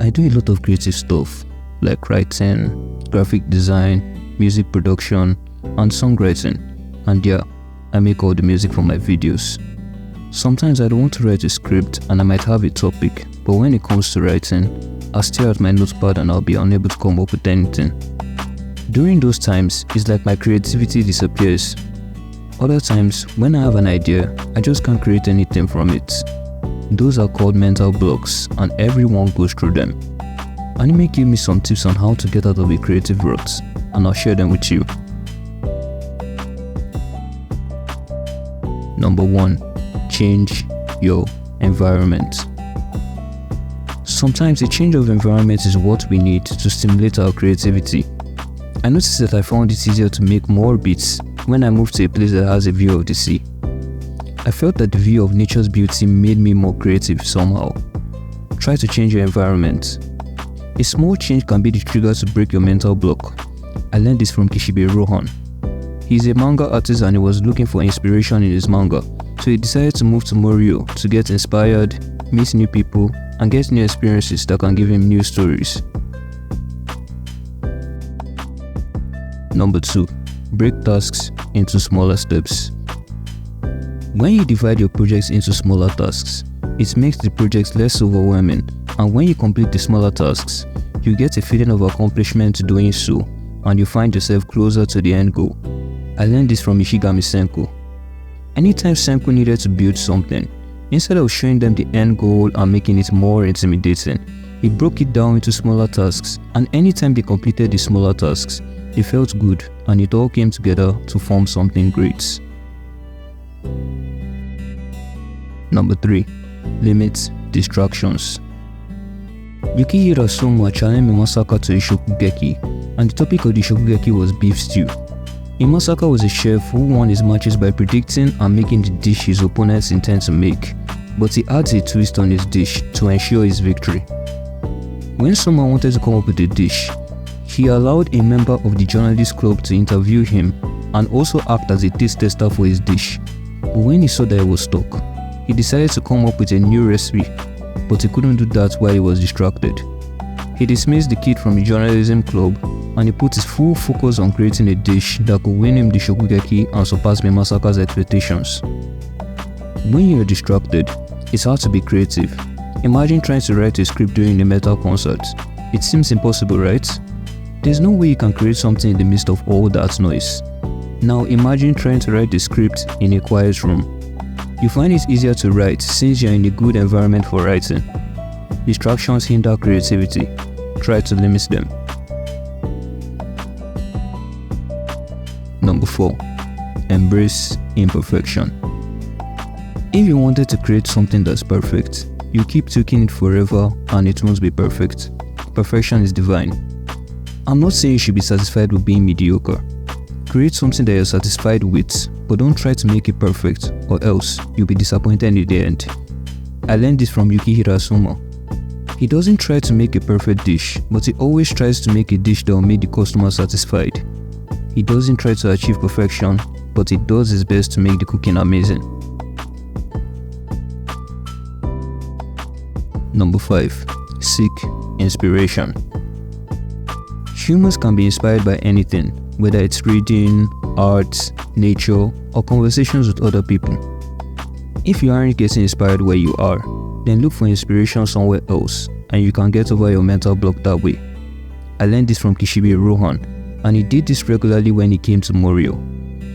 I do a lot of creative stuff like writing, graphic design, music production, and songwriting. And yeah, I make all the music for my videos. Sometimes I don't want to write a script and I might have a topic, but when it comes to writing, I'll stare at my notepad and I'll be unable to come up with anything. During those times, it's like my creativity disappears. Other times, when I have an idea, I just can't create anything from it. Those are called mental blocks, and everyone goes through them. Anime gave me some tips on how to get out of a creative rut, and I'll share them with you. Number 1. Change your environment. Sometimes a change of environment is what we need to stimulate our creativity. I noticed that I found it easier to make more beats when I moved to a place that has a view of the sea. I felt that the view of nature's beauty made me more creative somehow. Try to change your environment. A small change can be the trigger to break your mental block. I learned this from Kishibe Rohan. He's a manga artist and he was looking for inspiration in his manga, so he decided to move to Morio to get inspired, meet new people, and get new experiences that can give him new stories. Number 2. Break tasks into smaller steps. When you divide your projects into smaller tasks, it makes the projects less overwhelming, and when you complete the smaller tasks, you get a feeling of accomplishment doing so, and you find yourself closer to the end goal. I learned this from Ishigami Senko. Anytime Senko needed to build something, instead of showing them the end goal and making it more intimidating, he broke it down into smaller tasks, and anytime they completed the smaller tasks, they felt good and it all came together to form something great. Number 3. Limit distractions. Yukihira Soma challenged Masaka to a Shokugeki, and the topic of the Shokugeki was beef stew. Masaka was a chef who won his matches by predicting and making the dish his opponents intend to make, but he adds a twist on his dish to ensure his victory. When Soma wanted to come up with a dish, he allowed a member of the journalist club to interview him and also act as a taste tester for his dish. But when he saw that it was stuck, he decided to come up with a new recipe, but he couldn't do that while he was distracted. He dismissed the kid from the journalism club and he put his full focus on creating a dish that could win him the Shokugeki and surpass Masaka's expectations. When you're distracted, it's hard to be creative. Imagine trying to write a script during a metal concert. It seems impossible, right? There's no way you can create something in the midst of all that noise. Now imagine trying to write the script in a quiet room. You find it easier to write since you're in a good environment for writing. Distractions hinder creativity. Try to limit them. Number 4. Embrace imperfection. If you wanted to create something that's perfect, you keep tweaking it forever and it won't be perfect. Perfection is divine. I'm not saying you should be satisfied with being mediocre. Create something that you're satisfied with, but don't try to make it perfect, or else you'll be disappointed in the end. I learned this from Yukihira Soma. He doesn't try to make a perfect dish, but he always tries to make a dish that will make the customer satisfied. He doesn't try to achieve perfection, but he does his best to make the cooking amazing. Number 5. Seek inspiration. Humans can be inspired by anything, whether it's reading, art, nature, or conversations with other people. If you aren't getting inspired where you are, then look for inspiration somewhere else, and you can get over your mental block that way. I learned this from Kishibe Rohan, and he did this regularly when he came to Morio.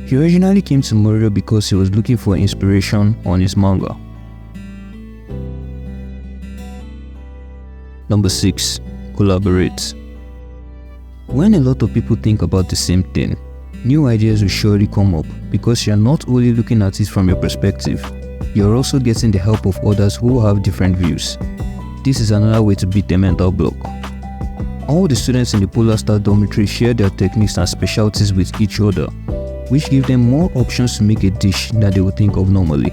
He originally came to Morio because he was looking for inspiration on his manga. Number 6. Collaborate. When a lot of people think about the same thing, new ideas will surely come up because you're not only looking at it from your perspective, you're also getting the help of others who have different views. This is another way to beat the mental block. All the students in the Polar Star dormitory share their techniques and specialties with each other, which give them more options to make a dish that they would think of normally.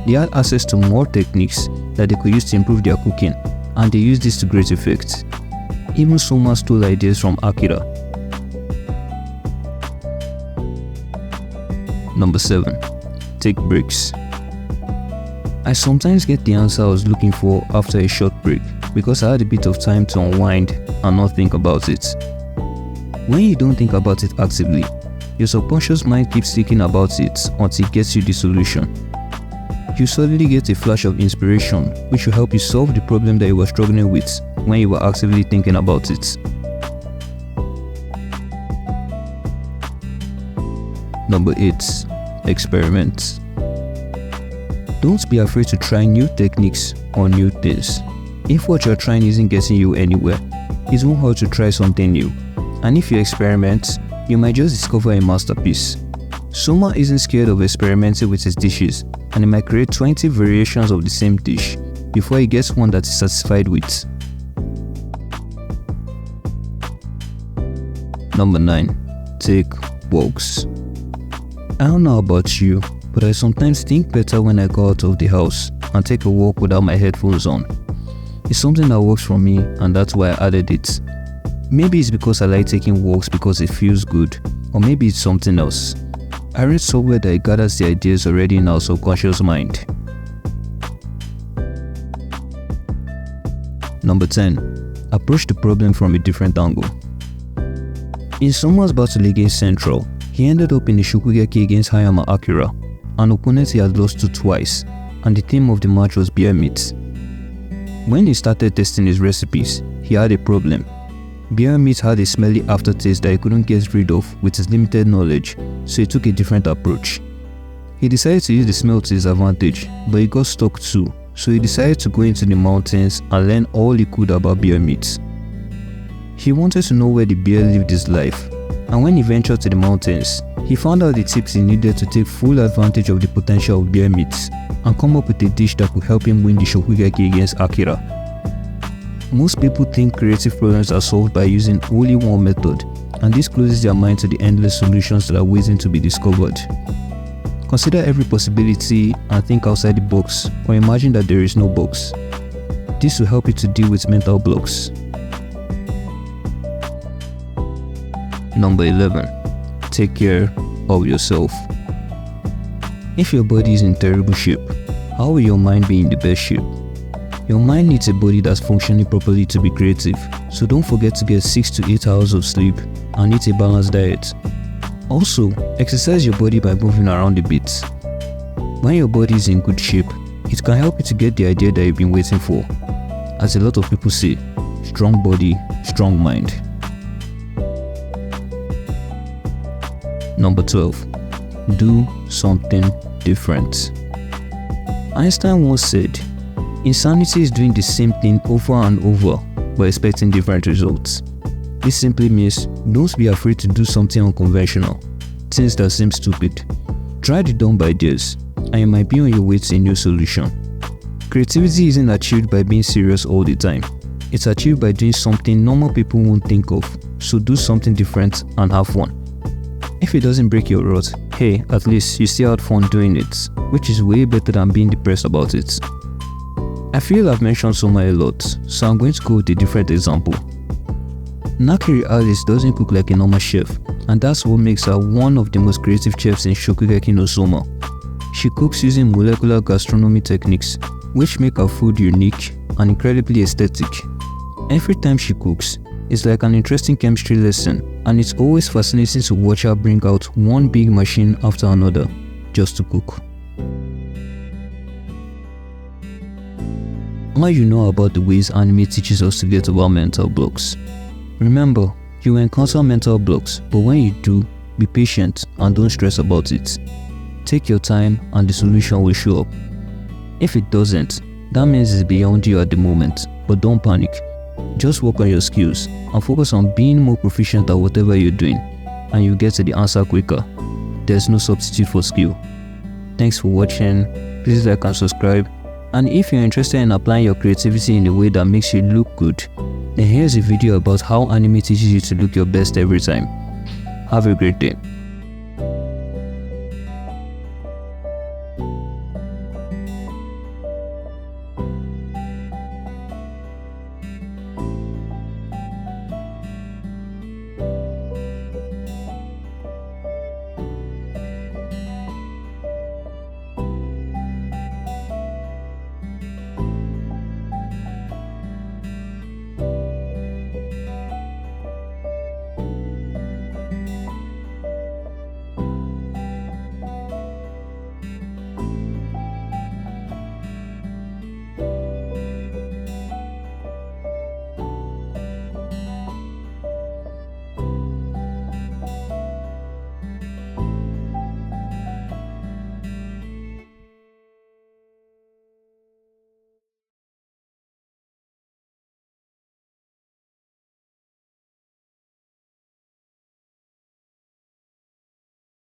They had access to more techniques that they could use to improve their cooking, and they used this to great effect. Even Soma stole ideas from Akira. Number 7. Take breaks. I sometimes get the answer I was looking for after a short break, because I had a bit of time to unwind and not think about it. When you don't think about it actively, your subconscious mind keeps thinking about it until it gets you the solution. You suddenly get a flash of inspiration which will help you solve the problem that you were struggling with when you were actively thinking about it. Number 8. Experiment. Don't be afraid to try new techniques or new things. If what you're trying isn't getting you anywhere, it won't hurt to try something new. And if you experiment, you might just discover a masterpiece. Soma isn't scared of experimenting with his dishes, and he might create 20 variations of the same dish before he gets one that he's satisfied with. Number 9. Take walks. I don't know about you, but I sometimes think better when I go out of the house and take a walk without my headphones on. It's something that works for me, and that's why I added it. Maybe it's because I like taking walks because it feels good, or maybe it's something else. I read somewhere that it gathers the ideas already in our subconscious mind. Number 10. Approach the problem from a different angle. In Soma's battle against Central, he ended up in the Shokugeki against Hayama Akira, an opponent he had lost to twice, and the theme of the match was bear meat. When he started testing his recipes, he had a problem. Bear meat had a smelly aftertaste that he couldn't get rid of with his limited knowledge, so he took a different approach. He decided to use the smell to his advantage, but he got stuck too, so he decided to go into the mountains and learn all he could about bear meat. He wanted to know where the bear lived his life, and when he ventured to the mountains, he found out the tips he needed to take full advantage of the potential of bear meat and come up with a dish that could help him win the Shokugeki against Akira. Most people think creative problems are solved by using only one method, and this closes their mind to the endless solutions that are waiting to be discovered. Consider every possibility and think outside the box, or imagine that there is no box. This will help you to deal with mental blocks. Number 11. Take care of yourself. If your body is in terrible shape, how will your mind be in the best shape? Your mind needs a body that's functioning properly to be creative, so don't forget to get 6 to 8 hours of sleep and eat a balanced diet. Also, exercise your body by moving around a bit. When your body is in good shape, it can help you to get the idea that you've been waiting for. As a lot of people say, strong body, strong mind. Number 12. Do something different. Einstein once said, insanity is doing the same thing over and over but expecting different results. This simply means don't be afraid to do something unconventional, things that seem stupid. Try the dumb ideas and you might be on your way to a new solution. Creativity isn't achieved by being serious all the time. It's achieved by doing something normal people won't think of, so do something different and have fun. If it doesn't break your rot, hey, at least you still had fun doing it, which is way better than being depressed about it. I feel I've mentioned Soma a lot, so I'm going to go with a different example. Nakiri Alice doesn't cook like a normal chef, and that's what makes her one of the most creative chefs in Shokugeki no Soma. She cooks using molecular gastronomy techniques, which make her food unique and incredibly aesthetic. Every time she cooks, it's like an interesting chemistry lesson, and it's always fascinating to watch her bring out one big machine after another just to cook. Now you know about the ways anime teaches us to get over mental blocks. Remember, you will encounter mental blocks, but when you do, be patient and don't stress about it. Take your time and the solution will show up. If it doesn't, that means it's beyond you at the moment, but don't panic. Just work on your skills and focus on being more proficient at whatever you're doing, and you'll get to the answer quicker. There's no substitute for skill. Thanks for watching. Please like and subscribe. And if you're interested in applying your creativity in a way that makes you look good, then here's a video about how anime teaches you to look your best every time. Have a great day.